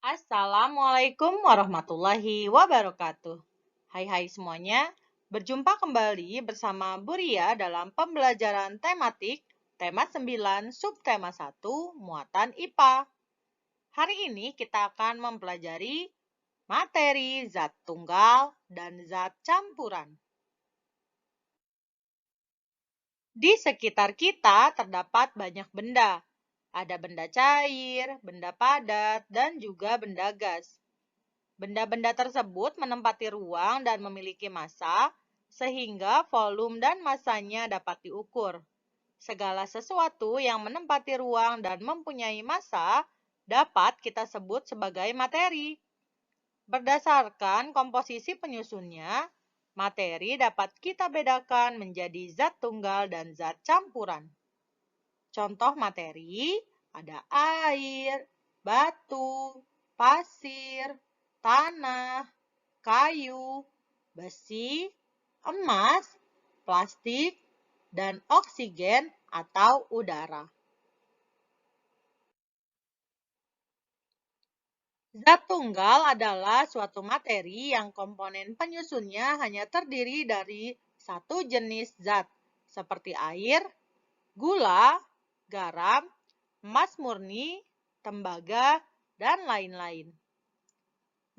Assalamualaikum warahmatullahi wabarakatuh. Hai semuanya, berjumpa kembali bersama Bu Ria dalam pembelajaran tematik tema 9 subtema 1 muatan IPA. Hari ini kita akan mempelajari materi zat tunggal dan zat campuran. Di sekitar kita terdapat banyak benda. Ada benda cair, benda padat, dan juga benda gas. Benda-benda tersebut menempati ruang dan memiliki massa, sehingga volume dan massanya dapat diukur. Segala sesuatu yang menempati ruang dan mempunyai massa dapat kita sebut sebagai materi. Berdasarkan komposisi penyusunnya, materi dapat kita bedakan menjadi zat tunggal dan zat campuran. Contoh materi ada air, batu, pasir, tanah, kayu, besi, emas, plastik, dan oksigen atau udara. Zat tunggal adalah suatu materi yang komponen penyusunnya hanya terdiri dari satu jenis zat, seperti air, gula, garam, emas murni, tembaga, dan lain-lain.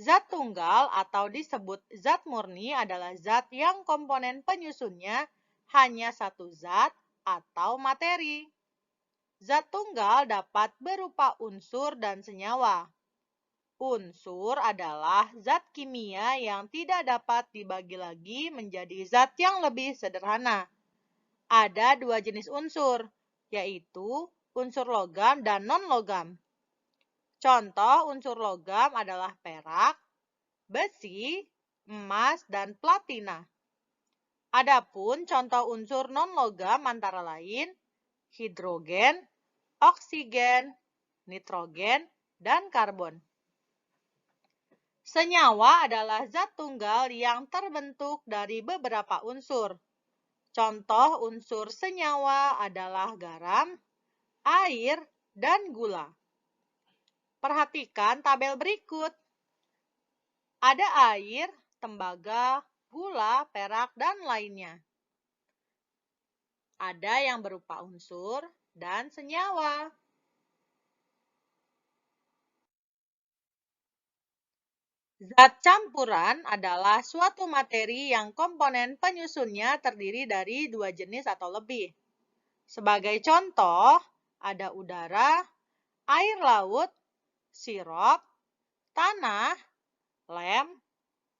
Zat tunggal atau disebut zat murni adalah zat yang komponen penyusunnya hanya satu zat atau materi. Zat tunggal dapat berupa unsur dan senyawa. Unsur adalah zat kimia yang tidak dapat dibagi lagi menjadi zat yang lebih sederhana. Ada dua jenis unsur, yaitu unsur logam dan non-logam. Contoh unsur logam adalah perak, besi, emas, dan platina. Adapun contoh unsur non-logam antara lain hidrogen, oksigen, nitrogen, dan karbon. Senyawa adalah zat tunggal yang terbentuk dari beberapa unsur. Contoh unsur senyawa adalah garam, air, dan gula. Perhatikan tabel berikut. Ada air, tembaga, gula, perak, dan lainnya. Ada yang berupa unsur dan senyawa. Zat campuran adalah suatu materi yang komponen penyusunnya terdiri dari dua jenis atau lebih. Sebagai contoh, ada udara, air laut, sirup, tanah, lem,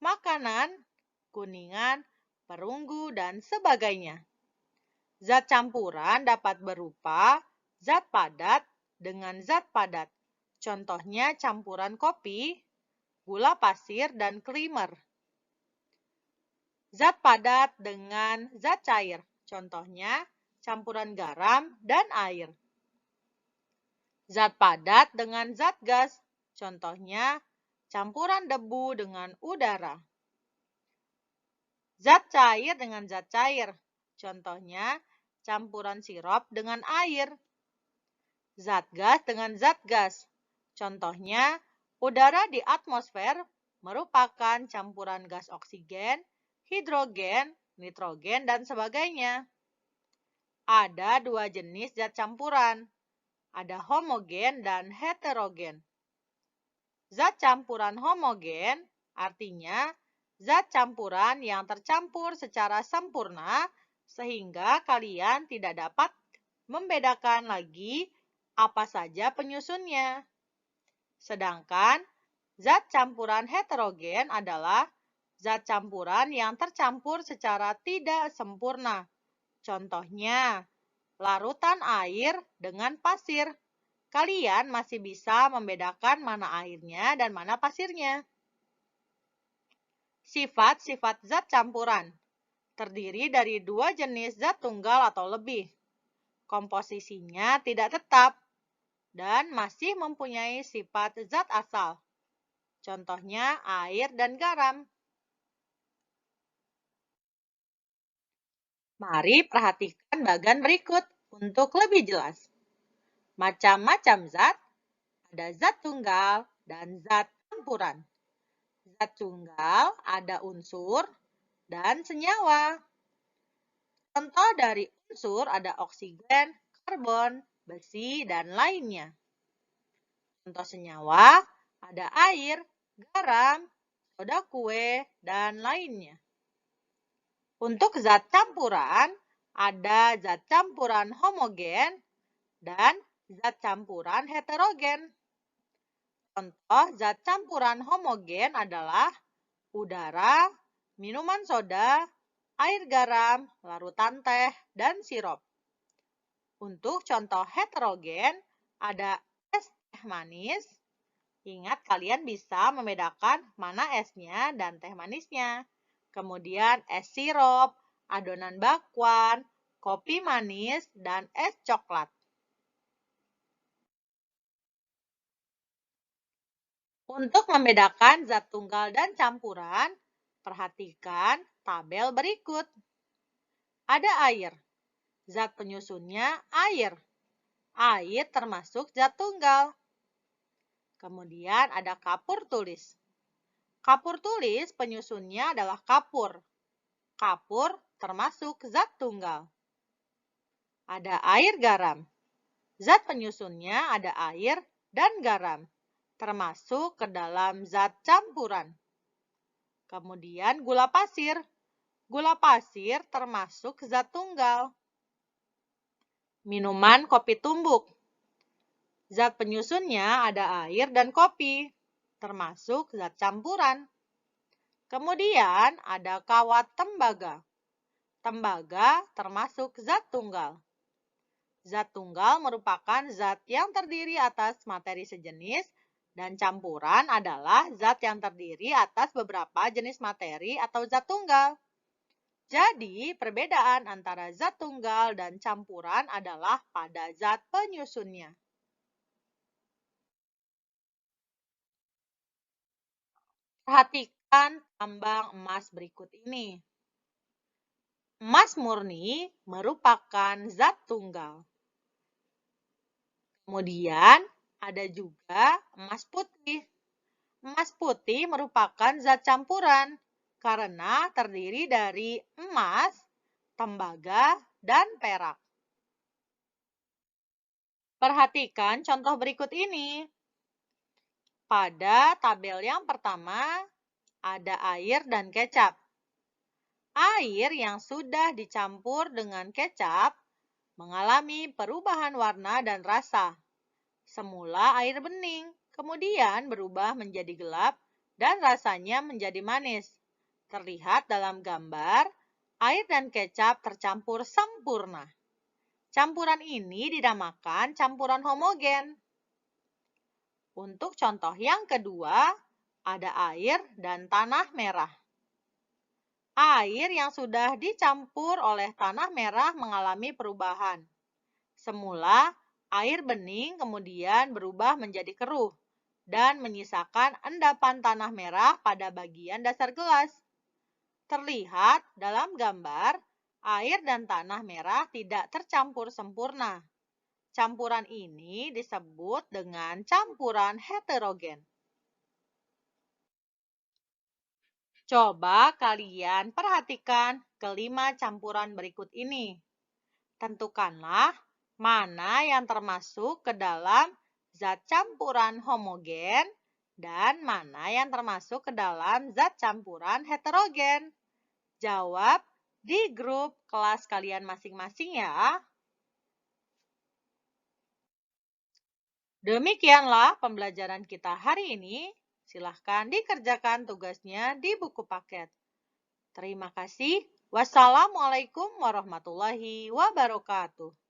makanan, kuningan, perunggu, dan sebagainya. Zat campuran dapat berupa zat padat dengan zat padat. Contohnya campuran kopi, gula pasir, dan krimer. Zat padat dengan zat cair. Contohnya campuran garam dan air. Zat padat dengan zat gas. Contohnya campuran debu dengan udara. Zat cair dengan zat cair. Contohnya campuran sirup dengan air. Zat gas dengan zat gas. Contohnya udara di atmosfer merupakan campuran gas oksigen, hidrogen, nitrogen, dan sebagainya. Ada dua jenis zat campuran. Ada homogen dan heterogen. Zat campuran homogen artinya zat campuran yang tercampur secara sempurna sehingga kalian tidak dapat membedakan lagi apa saja penyusunnya. Sedangkan zat campuran heterogen adalah zat campuran yang tercampur secara tidak sempurna. Contohnya, larutan air dengan pasir. Kalian masih bisa membedakan mana airnya dan mana pasirnya. Sifat-sifat zat campuran terdiri dari dua jenis zat tunggal atau lebih. Komposisinya tidak tetap dan masih mempunyai sifat zat asal. Contohnya air dan garam. Mari perhatikan bagian berikut untuk lebih jelas. Macam-macam zat, ada zat tunggal dan zat campuran. Zat tunggal ada unsur dan senyawa. Contoh dari unsur ada oksigen, karbon, besi, dan lainnya. Contoh senyawa ada air, garam, soda kue, dan lainnya. Untuk zat campuran, ada zat campuran homogen dan zat campuran heterogen. Contoh zat campuran homogen adalah udara, minuman soda, air garam, larutan teh, dan sirup. Untuk contoh heterogen, ada es teh manis. Ingat, kalian bisa membedakan mana esnya dan teh manisnya. Kemudian es sirup, adonan bakwan, kopi manis, dan es coklat. Untuk membedakan zat tunggal dan campuran, perhatikan tabel berikut. Ada air. Zat penyusunnya air. Air termasuk zat tunggal. Kemudian ada kapur tulis. Kapur tulis penyusunnya adalah kapur. Kapur termasuk zat tunggal. Ada air garam. Zat penyusunnya ada air dan garam, termasuk ke dalam zat campuran. Kemudian gula pasir. Gula pasir termasuk zat tunggal. Minuman kopi tumbuk. Zat penyusunnya ada air dan kopi, termasuk zat campuran. Kemudian ada kawat tembaga. Tembaga termasuk zat tunggal. Zat tunggal merupakan zat yang terdiri atas materi sejenis dan campuran adalah zat yang terdiri atas beberapa jenis materi atau zat tunggal. Jadi, perbedaan antara zat tunggal dan campuran adalah pada zat penyusunnya. Perhatikan tambang emas berikut ini. Emas murni merupakan zat tunggal. Kemudian, ada juga emas putih. Emas putih merupakan zat campuran karena terdiri dari emas, tembaga, dan perak. Perhatikan contoh berikut ini. Pada tabel yang pertama, ada air dan kecap. Air yang sudah dicampur dengan kecap mengalami perubahan warna dan rasa. Semula air bening, kemudian berubah menjadi gelap dan rasanya menjadi manis. Terlihat dalam gambar, air dan kecap tercampur sempurna. Campuran ini dinamakan campuran homogen. Untuk contoh yang kedua, ada air dan tanah merah. Air yang sudah dicampur oleh tanah merah mengalami perubahan. Semula, air bening kemudian berubah menjadi keruh dan menyisakan endapan tanah merah pada bagian dasar gelas. Terlihat dalam gambar, air dan tanah merah tidak tercampur sempurna. Campuran ini disebut dengan campuran heterogen. Coba kalian perhatikan kelima campuran berikut ini. Tentukanlah mana yang termasuk ke dalam zat campuran homogen dan mana yang termasuk ke dalam zat campuran heterogen. Jawab di grup kelas kalian masing-masing ya. Demikianlah pembelajaran kita hari ini. Silahkan dikerjakan tugasnya di buku paket. Terima kasih. Wassalamualaikum warahmatullahi wabarakatuh.